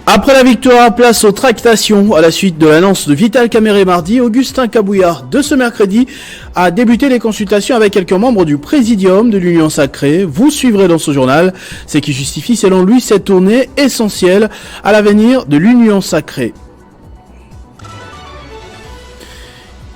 Après la victoire, place aux tractations. À la suite de l'annonce de Vital Kamerhe mardi, Augustin Kabouya, de ce mercredi, a débuté les consultations avec quelques membres du Présidium de l'Union Sacrée. Vous suivrez dans ce journal ce qui justifie selon lui cette tournée essentielle à l'avenir de l'Union Sacrée.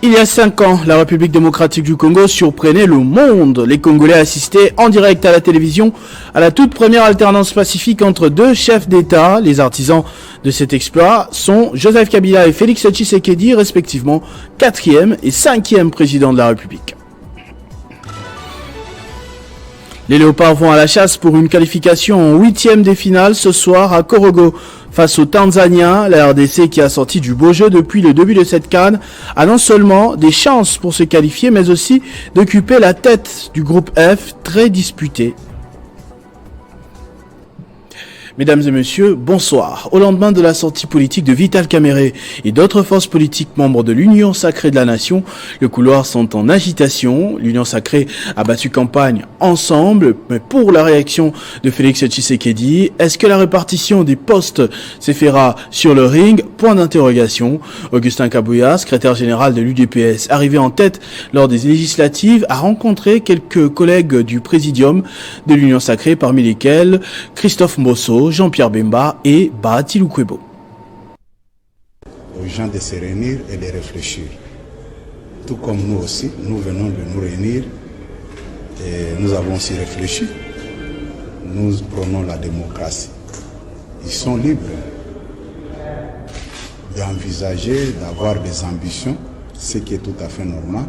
Il y a 5 ans, la République démocratique du Congo surprenait le monde. Les Congolais assistaient en direct à la télévision à la toute première alternance pacifique entre deux chefs d'État. Les artisans de cet exploit sont Joseph Kabila et Félix Tshisekedi, respectivement 4e et 5e président de la République. Les Léopards vont à la chasse pour une qualification en 8e des finales ce soir à Korogo. Face aux Tanzaniens, la RDC qui a sorti du beau jeu depuis le début de cette CAN a non seulement des chances pour se qualifier mais aussi d'occuper la tête du groupe F très disputé. Mesdames et messieurs, bonsoir. Au lendemain de la sortie politique de Vital Kamerhe et d'autres forces politiques membres de l'Union Sacrée de la Nation, les couloirs sont en agitation. L'Union Sacrée a battu campagne ensemble, mais pour la réaction de Félix Tshisekedi, est-ce que la répartition des postes se fera sur le ring? Point d'interrogation. Augustin Kabouya, secrétaire général de l'UDPS, arrivé en tête lors des législatives, a rencontré quelques collègues du Présidium de l'Union Sacrée, parmi lesquels Christophe Mbosso, Jean-Pierre Bemba et Bahati Lukwebo. Aux gens de se réunir et de réfléchir. Tout comme nous aussi, nous venons de nous réunir et nous avons aussi réfléchi. Nous prenons la démocratie. Ils sont libres d'envisager, d'avoir des ambitions, ce qui est tout à fait normal.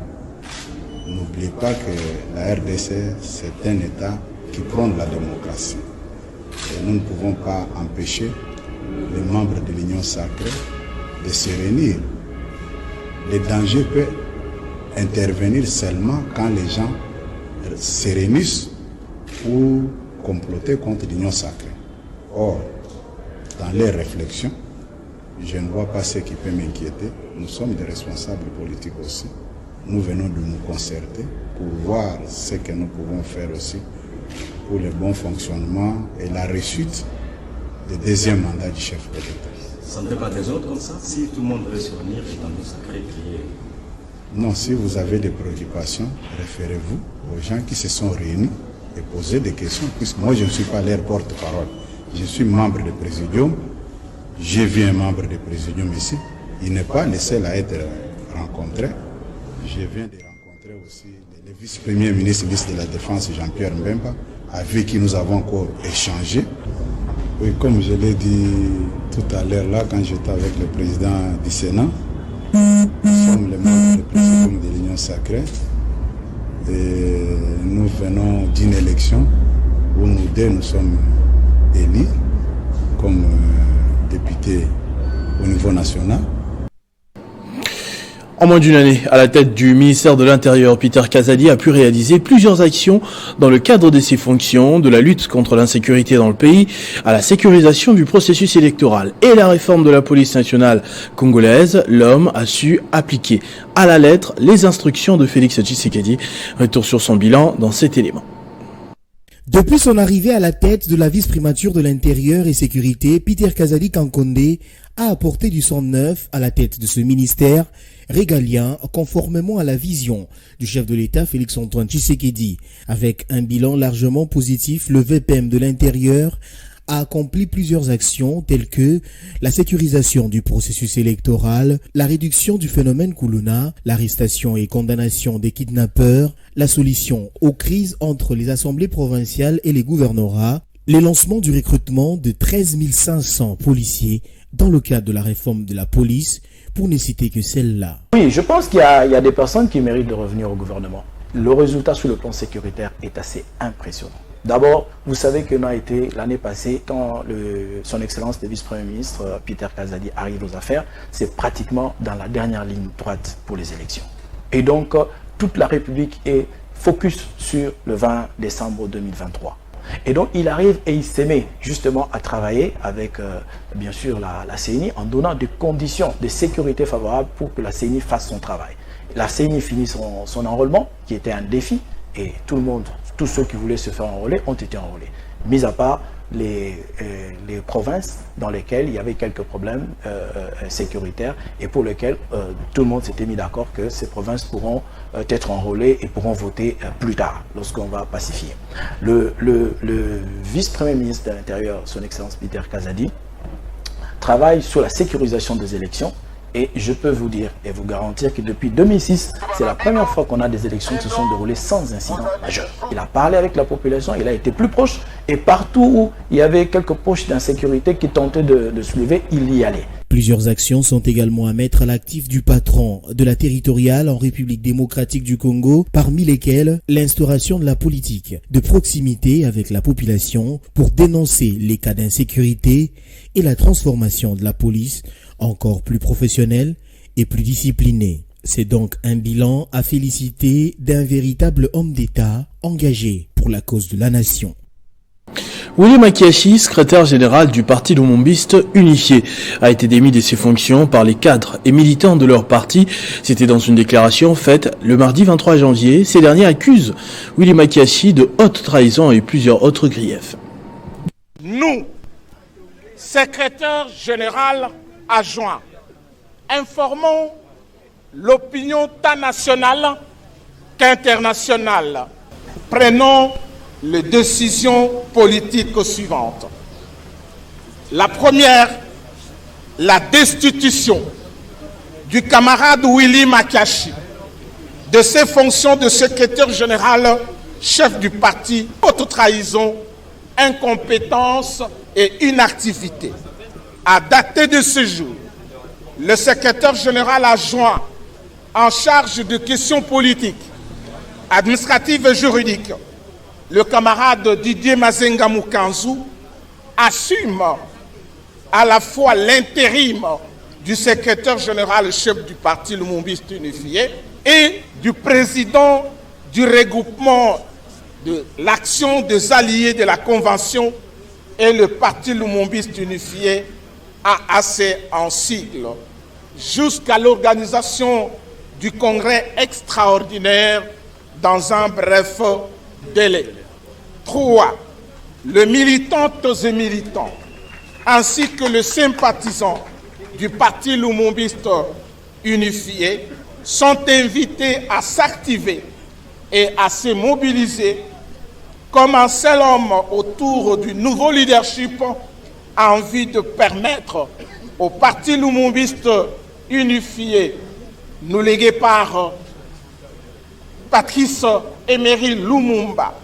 N'oubliez pas que la RDC, c'est un État qui prône la démocratie. Et nous ne pouvons pas empêcher les membres de l'Union Sacrée de se réunir. Le danger peut intervenir seulement quand les gens se réunissent pour comploter contre l'Union Sacrée. Or, dans les réflexions, je ne vois pas ce qui peut m'inquiéter. Nous sommes des responsables politiques aussi. Nous venons de nous concerter pour voir ce que nous pouvons faire aussi pour le bon fonctionnement et la réussite du deuxième mandat du chef de l'État. Ça ne fait pas des autres comme ça? Si tout le monde veut se réunir et dans le sacré prier. Non, si vous avez des préoccupations, référez-vous aux gens qui se sont réunis et posez des questions, puisque moi je ne suis pas leur porte-parole. Je suis membre du Présidium, j'ai vu un membre du Présidium ici, il n'est pas le seul à être rencontré. Je viens de rencontrer aussi le vice-premier ministre de la Défense, Jean-Pierre Mbemba, avec qui nous avons encore échangé. Oui, comme je l'ai dit tout à l'heure là, quand j'étais avec le président du Sénat, nous sommes les membres du Présidium de l'Union Sacrée et nous venons d'une élection où nous deux nous sommes élus comme députés au niveau national. En moins d'une année, à la tête du ministère de l'Intérieur, Peter Kazadi a pu réaliser plusieurs actions dans le cadre de ses fonctions, de la lutte contre l'insécurité dans le pays, à la sécurisation du processus électoral et la réforme de la police nationale congolaise. L'homme a su appliquer à la lettre les instructions de Félix Tshisekedi. Retour sur son bilan dans cet élément. Depuis son arrivée à la tête de la vice-primature de l'Intérieur et Sécurité, Peter Kazadi Kankonde a apporté du sang neuf à la tête de ce ministère régalien conformément à la vision du chef de l'État Félix-Antoine Tshisekedi. Avec un bilan largement positif, le VPM de l'Intérieur a accompli plusieurs actions telles que la sécurisation du processus électoral, la réduction du phénomène Koulouna, l'arrestation et condamnation des kidnappeurs, la solution aux crises entre les assemblées provinciales et les gouvernorats, les lancements du recrutement de 13 500 policiers dans le cadre de la réforme de la police, pour ne citer que celle-là. Oui, je pense qu'il y a des personnes qui méritent de revenir au gouvernement. Le résultat sur le plan sécuritaire est assez impressionnant. D'abord, vous savez que nous a été l'année passée, quand son excellence de vice-premier ministre Peter Kazadi arrive aux affaires, c'est pratiquement dans la dernière ligne droite pour les élections. Et donc, toute la République est focus sur le 20 décembre 2023. Et donc, il arrive et il se met justement à travailler avec, bien sûr, la CENI en donnant des conditions de sécurité favorables pour que la CENI fasse son travail. La CENI finit son enrôlement, qui était un défi, et tout le monde, tous ceux qui voulaient se faire enrôler ont été enrôlés. Mis à part les provinces dans lesquelles il y avait quelques problèmes sécuritaires et pour lesquels tout le monde s'était mis d'accord que ces provinces pourront être enrôlées et pourront voter plus tard lorsqu'on va pacifier. Le vice-premier ministre de l'Intérieur, son Excellence Peter Kazadi, travaille sur la sécurisation des élections. Et je peux vous dire et vous garantir que depuis 2006, c'est la première fois qu'on a des élections qui se sont déroulées sans incident majeur. Il a parlé avec la population, il a été plus proche et partout où il y avait quelques poches d'insécurité qui tentaient de se lever, il y allait. Plusieurs actions sont également à mettre à l'actif du patron de la territoriale en République démocratique du Congo, parmi lesquelles l'instauration de la politique de proximité avec la population pour dénoncer les cas d'insécurité et la transformation de la police encore plus professionnelle et plus disciplinée. C'est donc un bilan à féliciter d'un véritable homme d'État engagé pour la cause de la nation. Willy Makiashi, secrétaire général du Parti lumumbiste unifié, a été démis de ses fonctions par les cadres et militants de leur parti. C'était dans une déclaration faite le mardi 23 janvier. Ces derniers accusent Willy Makiashi de haute trahison et plusieurs autres griefs. Nous, secrétaire général adjoint, informons l'opinion tant nationale qu'internationale. Prenons les décisions politiques suivantes. La première, la destitution du camarade Willy Makiashi de ses fonctions de secrétaire général, chef du parti, haute trahison, incompétence et inactivité. À dater de ce jour, le secrétaire général adjoint en charge de questions politiques, administratives et juridiques, le camarade Didier Mazenga Mukanzu, assume à la fois l'intérim du secrétaire général chef du parti lumumbiste unifié et du président du regroupement de l'action des alliés de la Convention et le parti lumumbiste unifié AAC en sigle, jusqu'à l'organisation du congrès extraordinaire dans un bref délai. 3. Les militantes et militants, ainsi que les sympathisants du parti lumumbiste unifié, sont invités à s'activer et à se mobiliser comme un seul homme autour du nouveau leadership en vue de permettre au parti lumumbiste unifié, nous légué par Patrice Emery Lumumba,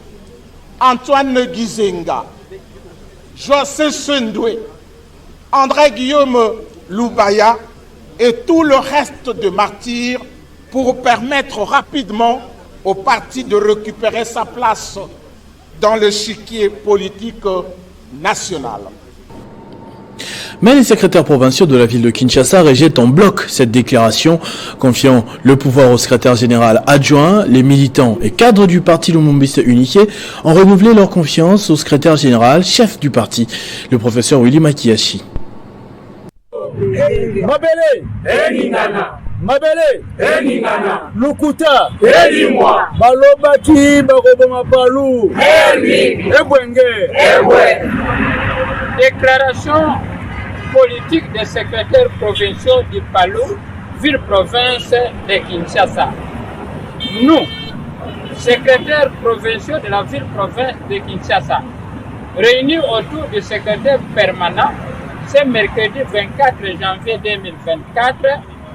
Antoine Gizenga, José Sendoué, André Guillaume Loubaya et tout le reste de martyrs pour permettre rapidement au parti de récupérer sa place dans l'échiquier politique national. Mais les secrétaires provinciaux de la ville de Kinshasa rejettent en bloc cette déclaration, confiant le pouvoir au secrétaire général adjoint. Les militants et cadres du parti lumumbiste unifié ont renouvelé leur confiance au secrétaire général chef du parti, le professeur Willy Makiashi. Mabele Eningana Mabele Eningana Lukuta Elimwa Balobaki Bakoboma Palou Ebwenge Ebwe. Déclaration politique des secrétaires provinciaux du Palou, ville-province de Kinshasa. Nous, secrétaires provinciaux de la ville-province de Kinshasa, réunis autour du secrétaire permanent ce mercredi 24 janvier 2024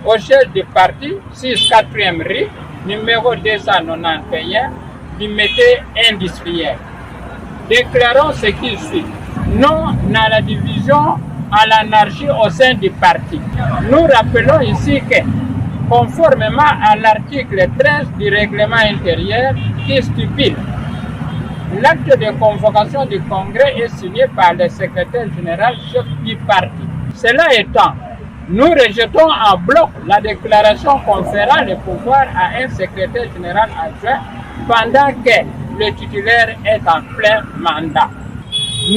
au chef du parti 6 4e rue, numéro 291 du métier industriel. Déclarons ce qui suit. Non à la division, à l'anarchie au sein du parti. Nous rappelons ici que, conformément à l'article 13 du règlement intérieur qui stipule, l'acte de convocation du congrès est signé par le secrétaire général chef du parti. Cela étant, nous rejetons en bloc la déclaration conférant le pouvoir à un secrétaire général adjoint pendant que le titulaire est en plein mandat.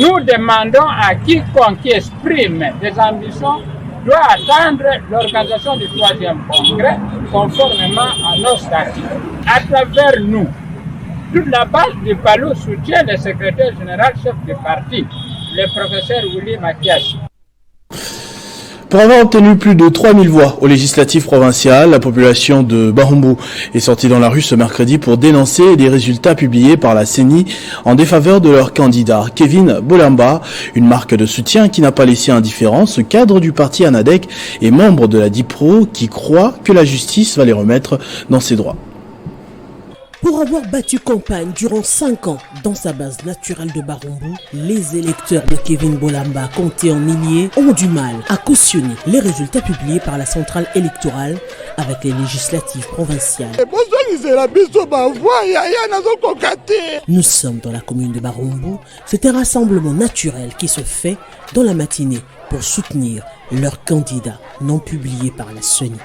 Nous demandons à quiconque qui exprime des ambitions doit attendre l'organisation du 3e congrès conformément à nos statuts. À travers nous, toute la base du Palou soutient le secrétaire général chef du parti. le professeur Willy Mathias. Pour avoir obtenu plus de 3000 voix aux législatives provinciales, la population de Barumbu est sortie dans la rue ce mercredi pour dénoncer les résultats publiés par la CENI en défaveur de leur candidat, Kevin Bolamba, une marque de soutien qui n'a pas laissé indifférent ce cadre du parti ANADEC et membre de la DIPRO qui croit que la justice va les remettre dans ses droits. Pour avoir battu campagne durant 5 ans dans sa base naturelle de Barumbu, les électeurs de Kevin Bolamba, comptés en milliers, ont du mal à cautionner les résultats publiés par la centrale électorale avec les législatives provinciales. Nous sommes dans la commune de Barumbu. C'est un rassemblement naturel qui se fait dans la matinée pour soutenir leur candidat non publié par la CENI.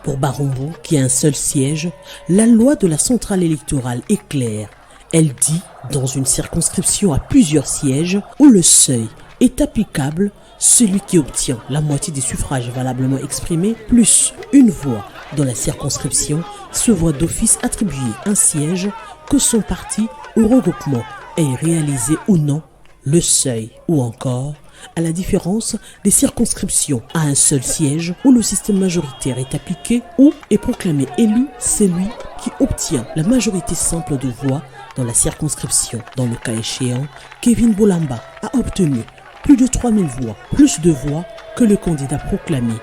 Pour Barumbu, qui a un seul siège, la loi de la centrale électorale est claire. Elle dit, dans une circonscription à plusieurs sièges, où le seuil est applicable, celui qui obtient la moitié des suffrages valablement exprimés, plus une voix dans la circonscription, se voit d'office attribuer un siège que son parti ou regroupement ait réalisé ou non le seuil, ou encore à la différence des circonscriptions à un seul siège où le système majoritaire est appliqué ou est proclamé élu celui qui obtient la majorité simple de voix dans la circonscription. Dans le cas échéant, Kevin Bolamba a obtenu plus de 3000 voix, plus de voix que le candidat proclamé.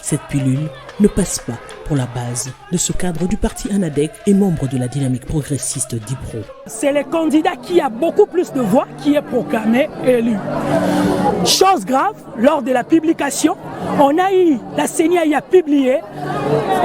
Cette pilule ne passe pas pour la base de ce cadre du parti ANADEC et membre de la dynamique progressiste DIPRO. C'est le candidat qui a beaucoup plus de voix qui est proclamé élu. Chose grave, lors de la publication, la CENI a publié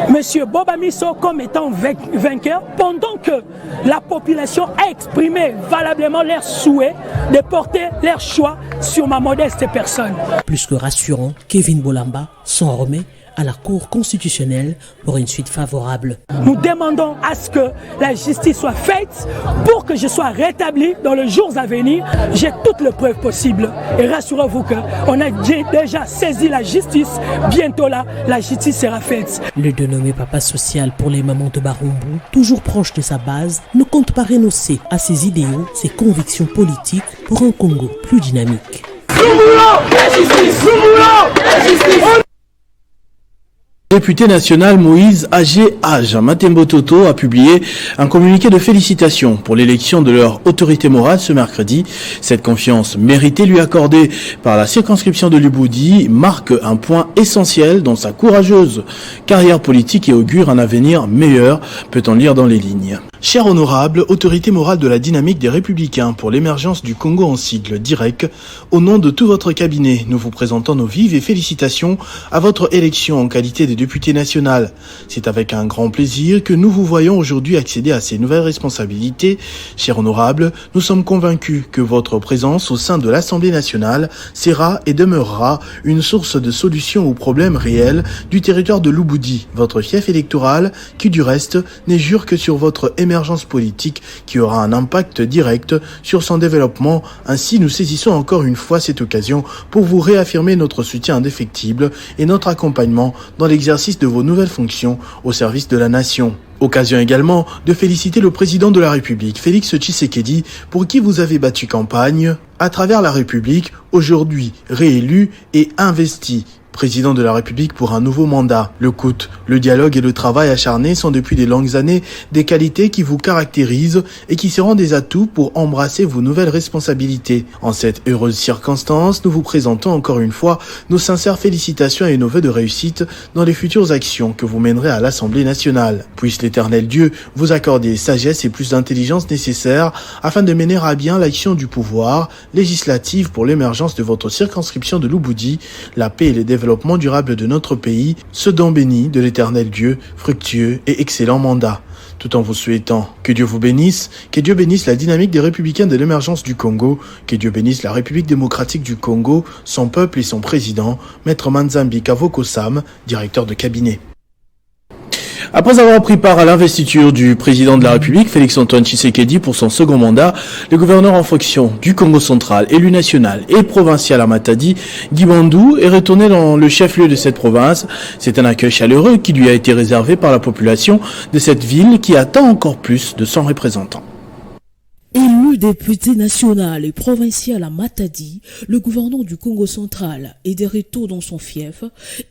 M. Bobamiso comme étant vainqueur pendant que la population a exprimé valablement leur souhait de porter leur choix sur ma modeste personne. Plus que rassurant, Kevin Bolamba s'en remet à la Cour constitutionnelle pour une suite favorable. Nous demandons à ce que la justice soit faite pour que je sois rétabli dans les jours à venir. J'ai toutes les preuves possibles. Et rassurez-vous qu'on a déjà saisi la justice. Bientôt là, la justice sera faite. Le dénommé papa social pour les mamans de Barumbu, toujours proche de sa base, ne compte pas renoncer à ses idéaux, ses convictions politiques pour un Congo plus dynamique. Député national Moïse Agé Matembo Toto a publié un communiqué de félicitations pour l'élection de leur autorité morale ce mercredi. Cette confiance méritée lui accordée par la circonscription de Lubudi marque un point essentiel dans sa courageuse carrière politique et augure un avenir meilleur, peut-on lire dans les lignes. Cher honorable, autorité morale de la dynamique des Républicains pour l'émergence du Congo en sigle direct, au nom de tout votre cabinet, nous vous présentons nos vives et félicitations à votre élection en qualité de député national. C'est avec un grand plaisir que nous vous voyons aujourd'hui accéder à ces nouvelles responsabilités. Cher honorable, nous sommes convaincus que votre présence au sein de l'Assemblée nationale sera et demeurera une source de solutions aux problèmes réels du territoire de Lubudi, votre fief électoral qui du reste n'est jure que sur votre émergence politique qui aura un impact direct sur son développement. Ainsi, nous saisissons encore une fois cette occasion pour vous réaffirmer notre soutien indéfectible et notre accompagnement dans l'exercice de vos nouvelles fonctions au service de la nation. Occasion également de féliciter le président de la République, Félix Tshisekedi, pour qui vous avez battu campagne à travers la République, aujourd'hui réélu et investi président de la République pour un nouveau mandat. L'écoute, le dialogue et le travail acharné sont depuis de longues années des qualités qui vous caractérisent et qui seront des atouts pour embrasser vos nouvelles responsabilités. En cette heureuse circonstance, nous vous présentons encore une fois nos sincères félicitations et nos vœux de réussite dans les futures actions que vous mènerez à l'Assemblée nationale. Puisse l'Éternel Dieu vous accorder sagesse et plus d'intelligence nécessaires afin de mener à bien l'action du pouvoir législatif pour l'émergence de votre circonscription de Lubudi, la paix et le développement durable de notre pays, ce don béni de l'Éternel Dieu, fructueux et excellent mandat. Tout en vous souhaitant que Dieu vous bénisse, que Dieu bénisse la dynamique des Républicains de l'émergence du Congo, que Dieu bénisse la République démocratique du Congo, son peuple et son président, Maître Manzambi Kavoko Sam, directeur de cabinet. Après avoir pris part à l'investiture du président de la République, Félix-Antoine Tshisekedi, pour son second mandat, le gouverneur en fonction du Congo central, élu national et provincial à Matadi, Guy Bandou, est retourné dans le chef-lieu de cette province. C'est un accueil chaleureux qui lui a été réservé par la population de cette ville qui attend encore plus de son représentant. Élu député national et provincial à Matadi, le gouverneur du Congo central est de retour dans son fief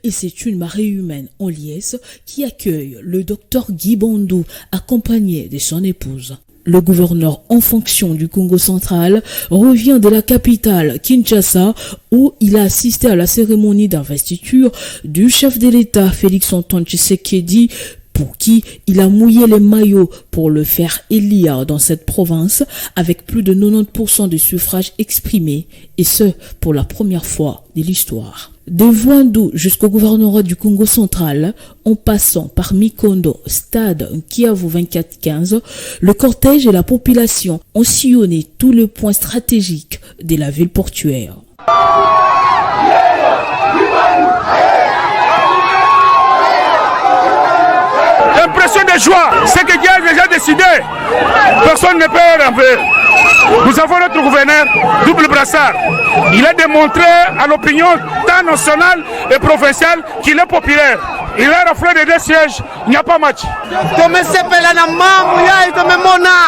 et c'est une marée humaine en liesse qui accueille le docteur Guy Bandou accompagné de son épouse. Le gouverneur en fonction du Congo central revient de la capitale Kinshasa où il a assisté à la cérémonie d'investiture du chef de l'État Félix-Antoine Tshisekedi pour qui il a mouillé les maillots pour le faire élire dans cette province avec plus de 90% de suffrages exprimés et ce pour la première fois de l'histoire. De Voindou jusqu'au gouvernorat du Congo central, en passant par Mikondo, stade Kiavu 24-15, le cortège et la population ont sillonné tous les points stratégiques de la ville portuaire. Impression de joie, c'est que Dieu a déjà décidé. Personne ne peut rien. Nous avons notre gouverneur, double brassard. Il a démontré à l'opinion tant nationale et provinciale qu'il est populaire. Il a raflé de 2 sièges, il n'y a pas match.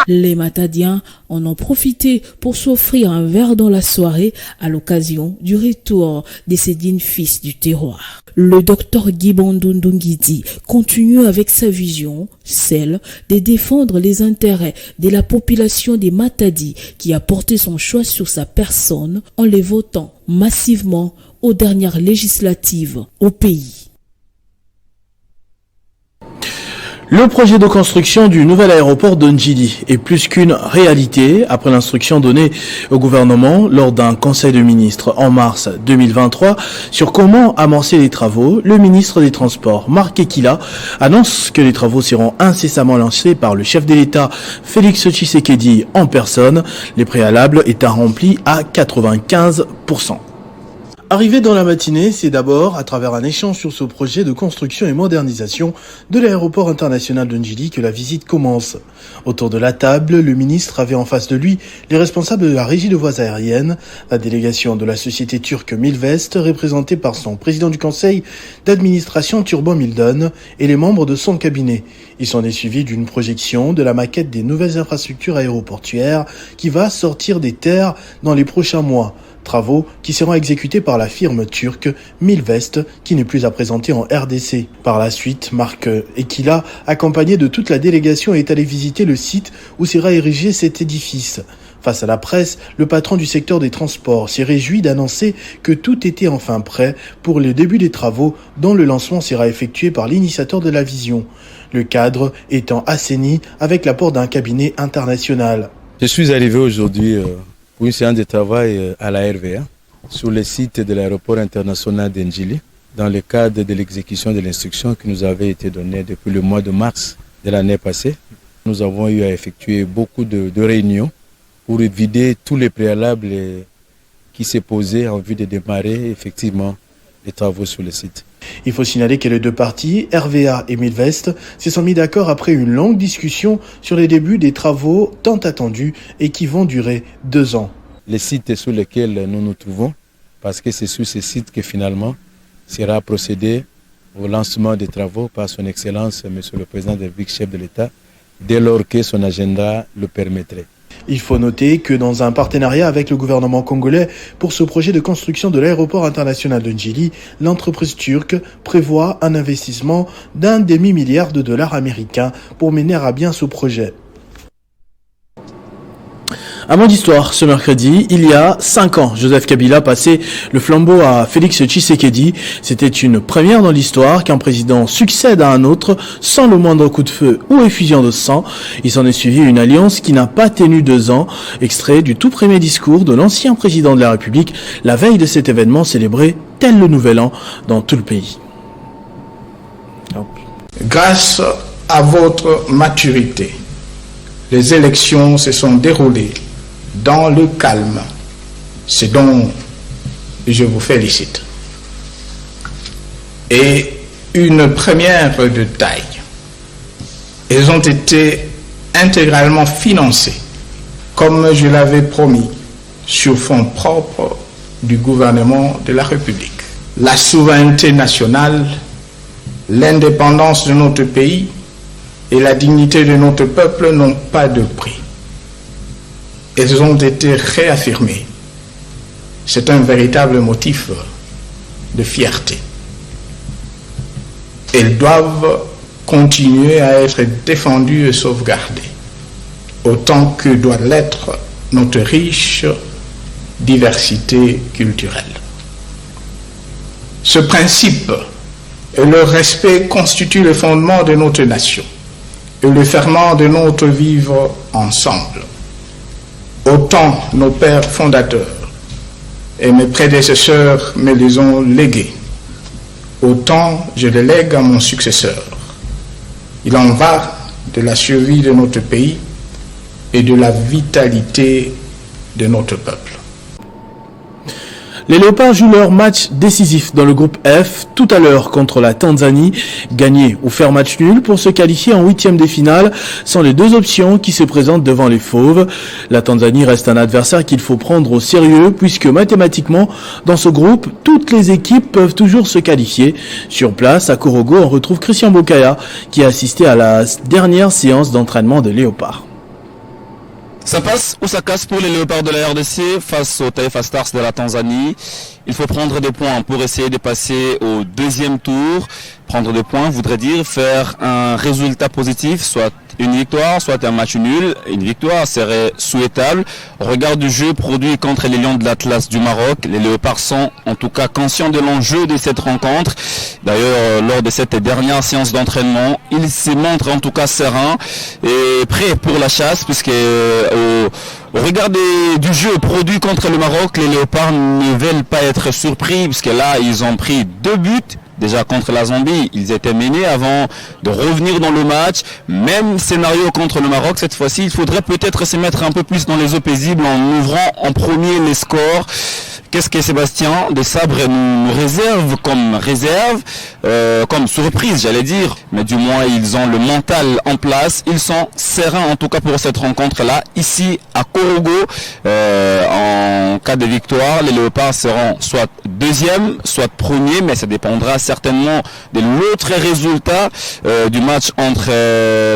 Les Matadiens en ont profité pour s'offrir un verre dans la soirée à l'occasion du retour de ces dignes fils du terroir. Le docteur Guy Bandou Ndungidi continue avec sa vision, celle de défendre les intérêts de la population des Matadi qui a porté son choix sur sa personne en les votant massivement aux dernières législatives au pays. Le projet de construction du nouvel aéroport de Ndjili est plus qu'une réalité après l'instruction donnée au gouvernement lors d'un conseil de ministres en mars 2023 sur comment amorcer les travaux. Le ministre des Transports, Marc Ekila, annonce que les travaux seront incessamment lancés par le chef de l'État, Félix Tshisekedi en personne, les préalables étant remplis à 95%. Arrivé dans la matinée, c'est d'abord à travers un échange sur ce projet de construction et modernisation de l'aéroport international de Ndjili que la visite commence. Autour de la table, le ministre avait en face de lui les responsables de la régie de voies aériennes, la délégation de la société turque Milvest, représentée par son président du conseil d'administration Turban Mildon et les membres de son cabinet. Il s'en est suivi d'une projection de la maquette des nouvelles infrastructures aéroportuaires qui va sortir des terres dans les prochains mois. Travaux qui seront exécutés par la firme turque Milvest qui n'est plus à présenter en RDC. Par la suite, Marc Ekila, accompagné de toute la délégation, est allé visiter le site où sera érigé cet édifice. Face à la presse, le patron du secteur des transports s'est réjoui d'annoncer que tout était enfin prêt pour le début des travaux dont le lancement sera effectué par l'initiateur de la vision. Le cadre étant assaini avec l'apport d'un cabinet international. Je suis arrivé aujourd'hui pour une séance de travail à la RVA sur le site de l'aéroport international d'Ndjili dans le cadre de l'exécution de l'instruction qui nous avait été donnée depuis le mois de mars de l'année passée. Nous avons eu à effectuer beaucoup de réunions pour vider tous les préalables qui s'est posé en vue de démarrer effectivement les travaux sur le site. Il faut signaler que les deux parties, RVA et Milvest, se sont mis d'accord après une longue discussion sur les débuts des travaux tant attendus et qui vont durer 2 ans. Les sites sur lesquels nous nous trouvons, parce que c'est sur ces sites que finalement sera procédé au lancement des travaux par son Excellence, Monsieur le Président de la République, chef de l'État, dès lors que son agenda le permettrait. Il faut noter que dans un partenariat avec le gouvernement congolais pour ce projet de construction de l'aéroport international de Ndjili, l'entreprise turque prévoit un investissement d'1 demi-milliard de dollars américains pour mener à bien ce projet. Un mot d'histoire, ce mercredi, il y a 5 ans, Joseph Kabila passait le flambeau à Félix Tshisekedi. C'était une première dans l'histoire qu'un président succède à un autre sans le moindre coup de feu ou effusion de sang. Il s'en est suivi une alliance qui n'a pas tenu 2 ans. Extrait du tout premier discours de l'ancien président de la République, la veille de cet événement célébré tel le Nouvel An dans tout le pays. Grâce à votre maturité, les élections se sont déroulées dans le calme, ce dont je vous félicite. Et une première de taille. Elles ont été intégralement financées, comme je l'avais promis, sur fonds propres du gouvernement de la République. La souveraineté nationale, l'indépendance de notre pays et la dignité de notre peuple n'ont pas de prix. elles ont été réaffirmées. C'est un véritable motif de fierté. Elles doivent continuer à être défendues et sauvegardées, autant que doit l'être notre riche diversité culturelle. Ce principe et le respect constituent le fondement de notre nation et le ferment de notre vivre ensemble. Autant nos pères fondateurs et mes prédécesseurs me les ont légués, autant je les lègue à mon successeur. Il en va de la survie de notre pays et de la vitalité de notre peuple. Les Léopards jouent leur match décisif dans le groupe F tout à l'heure contre la Tanzanie. Gagner ou faire match nul pour se qualifier en huitième des finales sont les deux options qui se présentent devant les Fauves. La Tanzanie reste un adversaire qu'il faut prendre au sérieux puisque mathématiquement, dans ce groupe, toutes les équipes peuvent toujours se qualifier. Sur place, à Korogo, on retrouve Christian Bokaya qui a assisté à la dernière séance d'entraînement des Léopards. Ça passe ou ça casse pour les Léopards de la RDC face aux Taifa Stars de la Tanzanie. Il faut prendre des points pour essayer de passer au deuxième tour. Prendre des points voudrait dire faire un résultat positif, soit une victoire, soit un match nul. Une victoire serait souhaitable. Au regard du jeu produit contre les Lions de l'Atlas du Maroc, les Léopards sont en tout cas conscients de l'enjeu de cette rencontre. D'ailleurs, lors de cette dernière séance d'entraînement, ils se montrent en tout cas sereins et prêts pour la chasse, puisque au regard du jeu produit contre le Maroc, les Léopards ne veulent pas être surpris, puisque là, ils ont pris 2 buts. Déjà contre la Zambie, ils étaient menés avant de revenir dans le match. Même scénario contre le Maroc, cette fois-ci, il faudrait peut-être se mettre un peu plus dans les eaux paisibles en ouvrant en premier les scores. Qu'est-ce que Sébastien Desabre nous réserve, comme surprise, j'allais dire. Mais du moins, ils ont le mental en place. Ils sont sereins, en tout cas pour cette rencontre-là. Ici, à Korogo, en cas de victoire, les Léopards seront soit deuxième, soit premier, mais ça dépendra certainement de l'autre résultat du match entre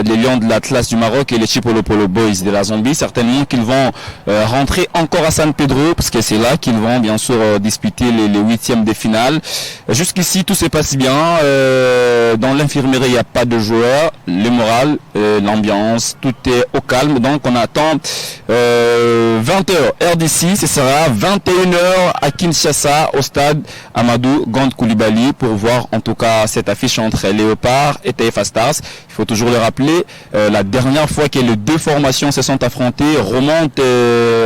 les Lions de l'Atlas du Maroc et les Chipolopolo Boys de la Zambie. Certainement qu'ils vont rentrer encore à San Pedro, parce que c'est là qu'ils vont bien sûr disputer les huitièmes des finales. Jusqu'ici, tout se passe bien. Dans l'infirmerie, il n'y a pas de joueurs. Le moral, l'ambiance, tout est au calme. Donc, on attend 20h RDC. Ce sera 21h à Kinshasa, au stade Amadou Gand Koulibaly, pour voir en tout cas cette affiche entre Léopards et Taifa Stars. Il faut toujours le rappeler, la dernière fois que les deux formations se sont affrontées remonte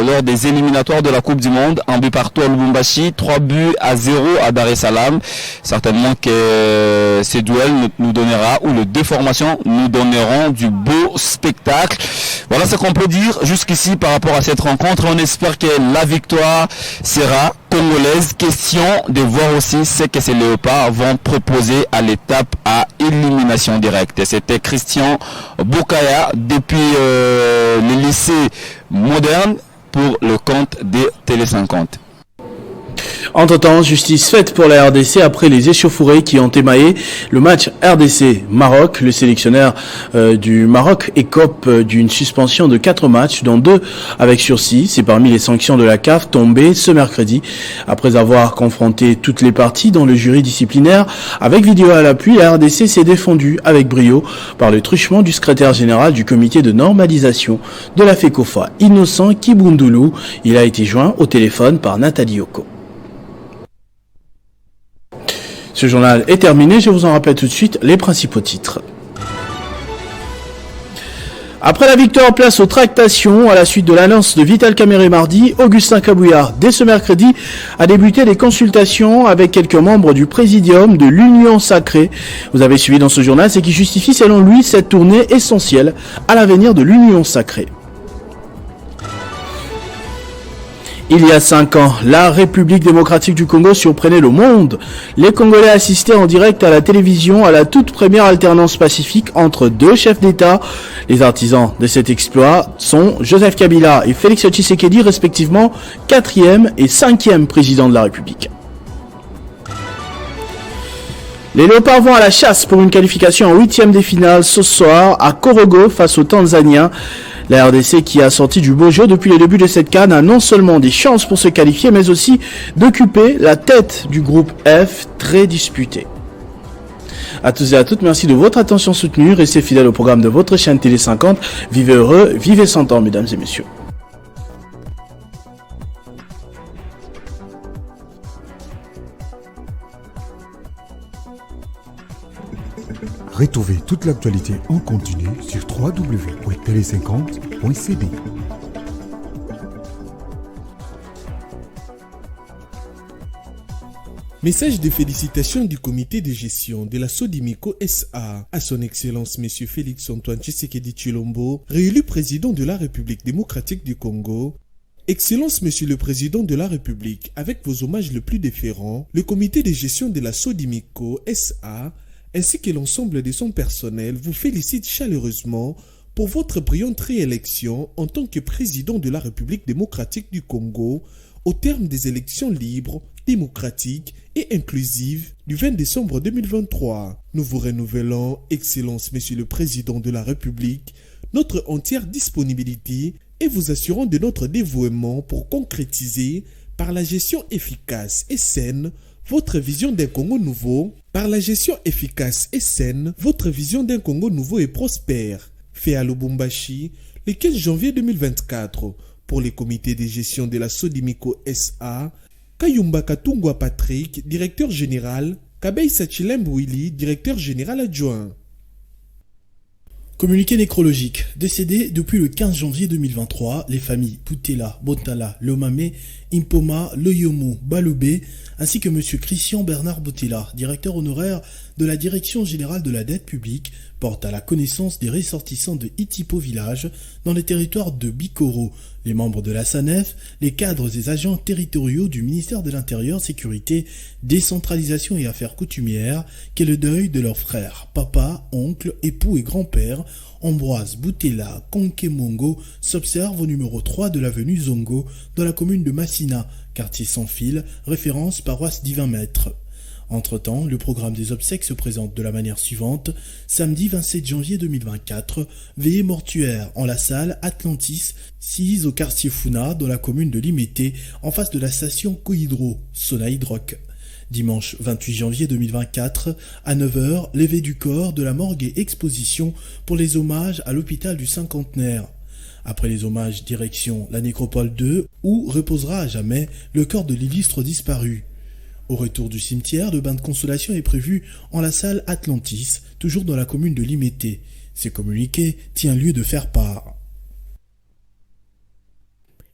lors des éliminatoires de la Coupe du Monde, un but partout à Lubumbashi, 3-0 à Dar es Salaam. Certainement que ces duels nous donnera, ou les deux formations nous donneront du beau spectacle. Voilà ce qu'on peut dire jusqu'ici par rapport à cette rencontre. On espère que la victoire sera congolaise. Question de voir aussi ce que ces Léopards vont proposer à l'étape à élimination directe. C'était Christian Bokaya depuis le lycée moderne pour le compte des Télé 50. Entre-temps, justice faite pour la RDC après les échauffourées qui ont émaillé le match RDC-Maroc. Le sélectionneur du Maroc écope d'une suspension de 4 matchs, dont 2 avec sursis. C'est parmi les sanctions de la CAF tombées ce mercredi. Après avoir confronté toutes les parties dans le jury disciplinaire, avec vidéo à l'appui, la RDC s'est défendue avec brio par le truchement du secrétaire général du comité de normalisation de la FECOFA, Innocent Kibundoulou. Il a été joint au téléphone par Nathalie Oko. Ce journal est terminé, je vous en rappelle tout de suite les principaux titres. Après la victoire, place aux tractations. À la suite de l'annonce de Vital Kamerhe mardi, Augustin Kabouya, dès ce mercredi, a débuté des consultations avec quelques membres du présidium de l'Union Sacrée. Vous avez suivi dans ce journal ce qui justifie selon lui cette tournée essentielle à l'avenir de l'Union Sacrée. Il y a 5 ans, la République démocratique du Congo surprenait le monde. Les Congolais assistaient en direct à la télévision à la toute première alternance pacifique entre 2 chefs d'État. Les artisans de cet exploit sont Joseph Kabila et Félix Tshisekedi, respectivement 4e et 5e président de la République. Les Léopards vont à la chasse pour une qualification en 8e des finales ce soir à Korogo face aux Tanzaniens. La RDC, qui a sorti du beau jeu depuis le début de cette CAN, a non seulement des chances pour se qualifier, mais aussi d'occuper la tête du groupe F, très disputé. À tous et à toutes, merci de votre attention soutenue. Restez fidèles au programme de votre chaîne Télé 50. Vivez heureux, vivez 100 ans, mesdames et messieurs. Retrouvez toute l'actualité en continu sur www.tele50.cd. Message de félicitations du comité de gestion de la Sodimico SA à son Excellence M. Félix Antoine Tshisekedi Tshilombo, réélu président de la République démocratique du Congo. Excellence Monsieur le Président de la République, avec vos hommages les plus déférents, le comité de gestion de la Sodimico SA ainsi que l'ensemble de son personnel vous félicite chaleureusement pour votre brillante réélection en tant que président de la République démocratique du Congo au terme des élections libres, démocratiques et inclusives du 20 décembre 2023. Nous vous renouvelons, Excellence Monsieur le Président de la République, notre entière disponibilité et vous assurons de notre dévouement pour concrétiser par la gestion efficace et saine votre vision d'un Congo nouveau, par la gestion efficace et saine, votre vision d'un Congo nouveau et prospère. Fait à Lubumbashi, le 15 janvier 2024, pour les comités de gestion de la Sodimico SA, Kayumba Katungwa Patrick, directeur général, Kabei Sachilembe Willy, directeur général adjoint. Communiqué nécrologique. Décédé depuis le 15 janvier 2023, les familles Putela, Botala, Lomame, Impoma, Loyomo, Baloubé, ainsi que M. Christian Bernard Botela, directeur honoraire de la Direction Générale de la Dette Publique, portent à la connaissance des ressortissants de Itipo Village dans les territoires de Bikoro, les membres de la SANEF, les cadres et agents territoriaux du ministère de l'Intérieur, Sécurité, Décentralisation et Affaires coutumières, qu'est le deuil de leurs frères, papa, oncle, époux et grand-père, Ambroise Boutela Konkemongo, s'observe au numéro 3 de l'avenue Zongo, dans la commune de Massina, quartier sans fil, référence paroisse Divin Maître. Entre-temps, le programme des obsèques se présente de la manière suivante. Samedi 27 janvier 2024, veillée mortuaire en la salle Atlantis, 6 au quartier Funa, dans la commune de Limete, en face de la station Cohydro, Sonaïdroc. Dimanche 28 janvier 2024, à 9h, levée du corps de la morgue et exposition pour les hommages à l'hôpital du Cinquantenaire. Après les hommages, direction la nécropole 2, où reposera à jamais le corps de l'illustre disparu. Au retour du cimetière, le bain de consolation est prévu en la salle Atlantis, toujours dans la commune de Limete. Ce communiqué tient lieu de faire part.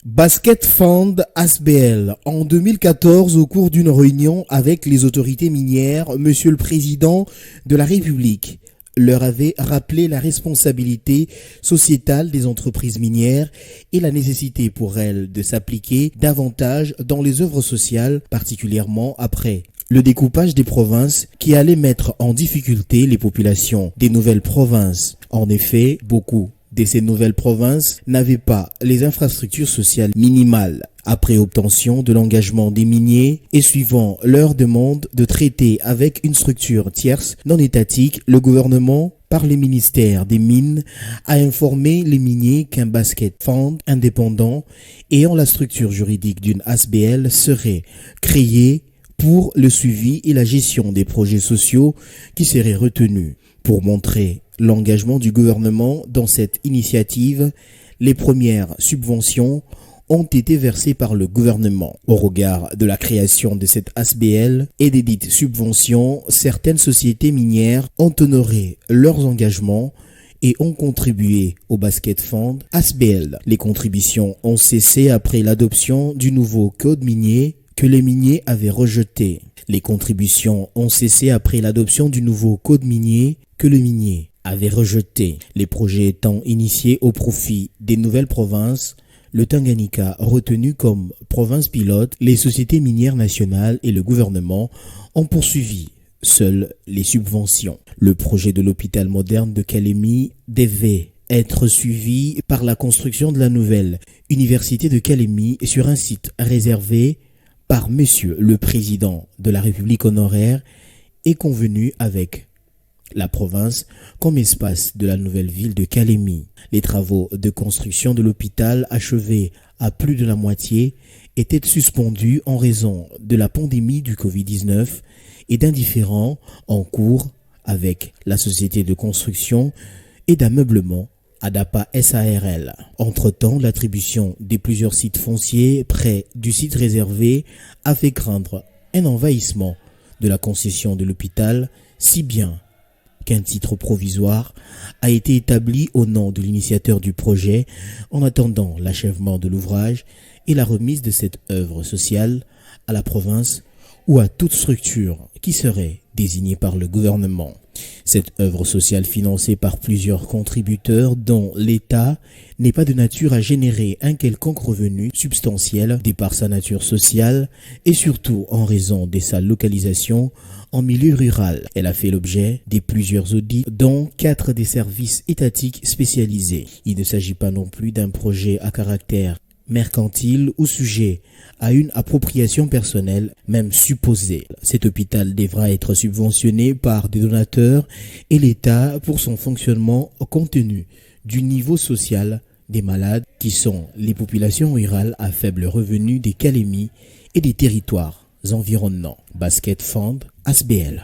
Basket Fund ASBL. En 2014, au cours d'une réunion avec les autorités minières, Monsieur le Président de la République leur avait rappelé la responsabilité sociétale des entreprises minières et la nécessité pour elles de s'appliquer davantage dans les œuvres sociales, particulièrement après le découpage des provinces qui allait mettre en difficulté les populations des nouvelles provinces. En effet, beaucoup de ces nouvelles provinces n'avaient pas les infrastructures sociales minimales. Après obtention de l'engagement des miniers et suivant leur demande de traiter avec une structure tierce non étatique, le gouvernement, par les ministères des Mines, a informé les miniers qu'un basket fund indépendant ayant la structure juridique d'une ASBL serait créé pour le suivi et la gestion des projets sociaux qui seraient retenus. Pour montrer l'engagement du gouvernement dans cette initiative, les premières subventions ont été versées par le gouvernement. Au regard de la création de cette ASBL et des dites subventions, certaines sociétés minières ont honoré leurs engagements et ont contribué au Basket Fund ASBL. Les contributions ont cessé après l'adoption du nouveau code minier que les miniers avaient rejeté. Les contributions ont cessé après l'adoption du nouveau code minier que les miniers avaient rejeté. Les projets étant initiés au profit des nouvelles provinces, le Tanganyika retenu comme province pilote, les sociétés minières nationales et le gouvernement ont poursuivi seules les subventions. Le projet de l'hôpital moderne de Kalemi devait être suivi par la construction de la nouvelle université de Kalemi sur un site réservé par Monsieur le Président de la République honoraire et convenu avec la province comme espace de la nouvelle ville de Kalemi. Les travaux de construction de l'hôpital, achevés à plus de la moitié, étaient suspendus en raison de la pandémie du Covid-19 et d'un différend en cours avec la société de construction et d'ameublement Adapa SARL. Entre-temps, l'attribution des plusieurs sites fonciers près du site réservé a fait craindre un envahissement de la concession de l'hôpital, si bien qu'un titre provisoire a été établi au nom de l'initiateur du projet en attendant l'achèvement de l'ouvrage et la remise de cette œuvre sociale à la province ou à toute structure qui serait désignée par le gouvernement. Cette œuvre sociale financée par plusieurs contributeurs dont l'État n'est pas de nature à générer un quelconque revenu substantiel de par sa nature sociale et surtout en raison de sa localisation en milieu rural. Elle a fait l'objet de plusieurs audits dont 4 des services étatiques spécialisés. Il ne s'agit pas non plus d'un projet à caractère mercantile ou sujet à une appropriation personnelle, même supposée. Cet hôpital devra être subventionné par des donateurs et l'État pour son fonctionnement compte tenu du niveau social des malades qui sont les populations rurales à faible revenu des Kalemi et des territoires environnants. Basket Fund, ASBL.